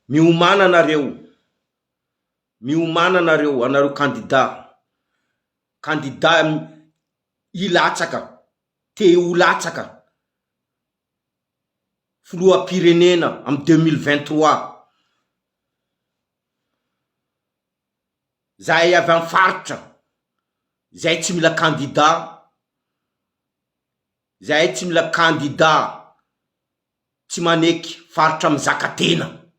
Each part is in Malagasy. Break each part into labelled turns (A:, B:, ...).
A: Miomana anareo, anareo candidat hilatsaka, te ho latsaka filoha pirenena amy 2023. Zahay avy amy faritra, zahay tsy mila candidat, zahay tsy mila candidat tsy maneky faritra mizaka tena,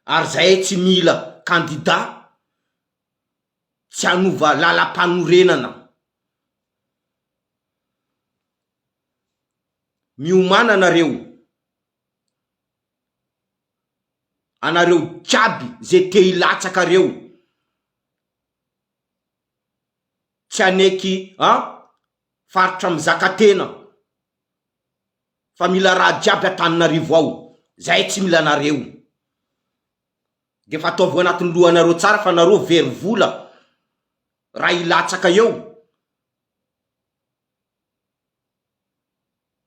A: ary zahay tsy mila candidat tsy anova lalam-panorenana. Miomana anareo jiaby ze te hilatsaka reo, tsy aneky faritra mizaka tena, fa mila raha jiaby Antananarivo ao. Zahay tsy mila anareo. De fa ataovy anatin'ny lohanareo tsara fa nareo very vola raha hilatsaka eo.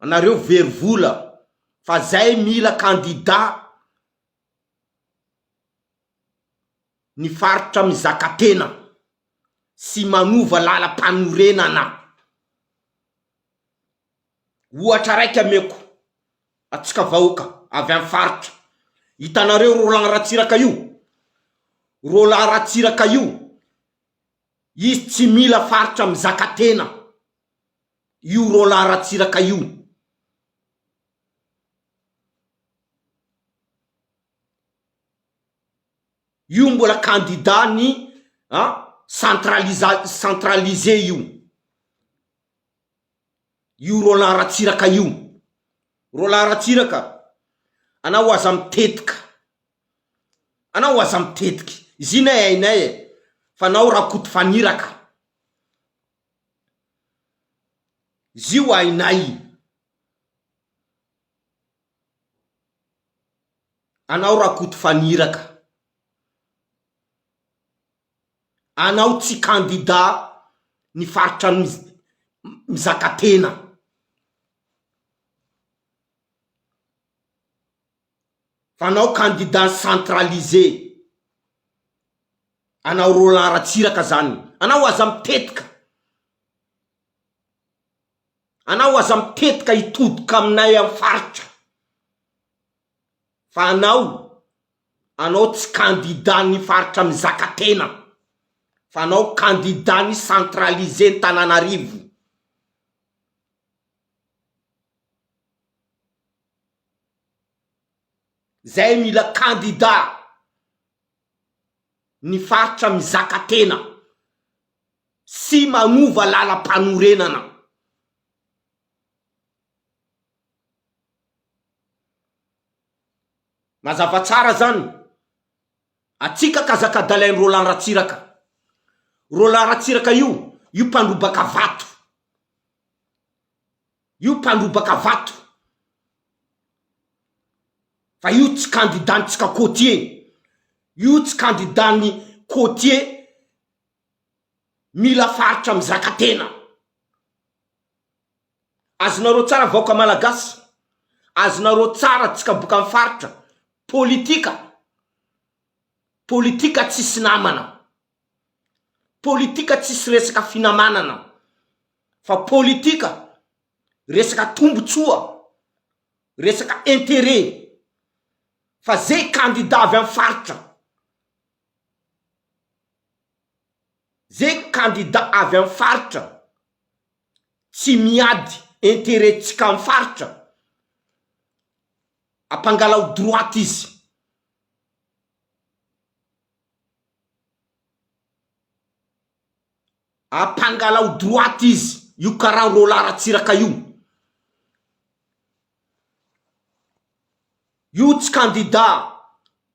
A: Anareo very vola fa zahay mila candidat ny faritra mizaka tena sy manova lalam-panorenana. Ohatra raiky ameko atsika vahoaka avy amy faritra, hitanareo Roland Ratsiraka io, Roland Ratsiraka io, izy tsy mila faritra mizaka tena. Io Roland Ratsiraka io io mbola candidat ny centralisé io Roland Ratsiraka io. Roland Ratsiraka, anao aza mitetika, anao aza mitetiky, izy nay hainay fa anao rakoto faniraka, izy io hainay. Anao rakoto faniraka, anao tsy candidat ny faritra mizaka tena. Fa anao candidat centralisé, anao Roland Ratsiraka zany. Anao aza mitetika, anao aza mitetika hitodika aminay amy faritra, fa anao tsy candidat ny faritra mizaka tena, fa anao candidat ny centralisé ny Tananarivo. Zay mila candidat ny faritra mizaka tena sy manova lalam-panorenana. Mazava tsara zany, atsika kazakadalain'ny Roland Ratsiraka. Roland Ratsiraka io mpandrobaka vato, io mpandrobaka vato, fa io tsy candidat ntsika côtier, io tsy candidat ny côtier mila faritra mizaka tena. Azonareo tsara vahoaka malagasy, azonareo tsara tsika boka amy faritra, politika tsisy namana, politika tsisy resaka finamanana, fa politika resaka tombotsoa, resaka intérêt. Fa zay candidat avy amy faritra, zay candidat avy amy faritra tsy miady intérêt tsika amy faritra, ampangalao droite izy. Ampangalao droite izy, io karaha Roland Ratsiraka io. Io tsy candidat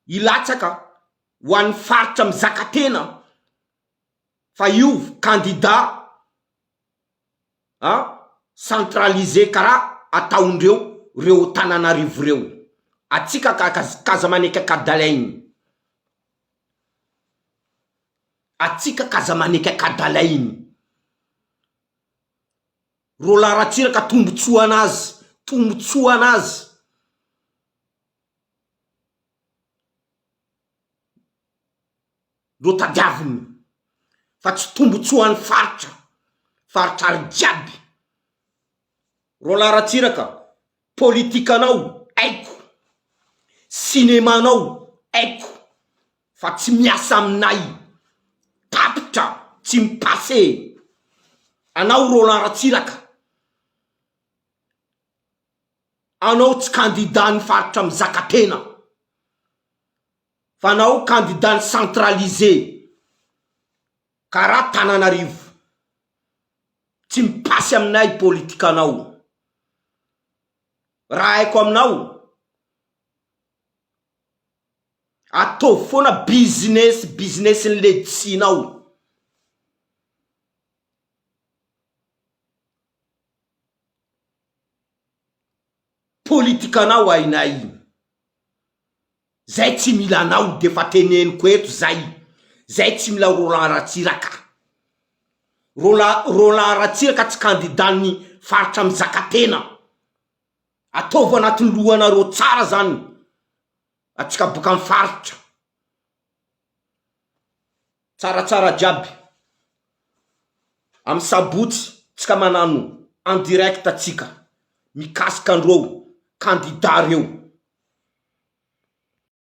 A: hilatsaka ho an'ny faritra mizaka tena, fa io candidat centralisé karaha ataondreo reo Tananarivo reo. Atsika kaza maneky akadalainy, atsika kaza maneky akadalainy. Roland Ratsiraka tombotsoa anazy, ro tadiaviny fa tsy tombotsoan'ny faritra ary jiaby. Ro laratsiraka politikanao aiko, sinemanao aiko, fa tsy miasa aminay tapitra tsy mipase. Anao ro laratsiraka, anao tsy kandidany faritra mizaka tena, fa anao kandidany centralisé karaha Tananarivo. Tsy mipasy aminay politikanao. Raha haiko aminao, ataovy foana business ny ledsinao. Politikanao ainay, zay tsy mila anao de fa teneniko eto zay tsy mila Roland Ratsiraka. Roland Ratsiraka tsy kandidany faritra mizaka tena. Ataovy anatin'ny lohanareo tsara zany, atsika boka amin'ny faritra tsaratsara jiaby. Amin'ny sabotsy tsika manano en direct atsika mikasika andreo kandida reo.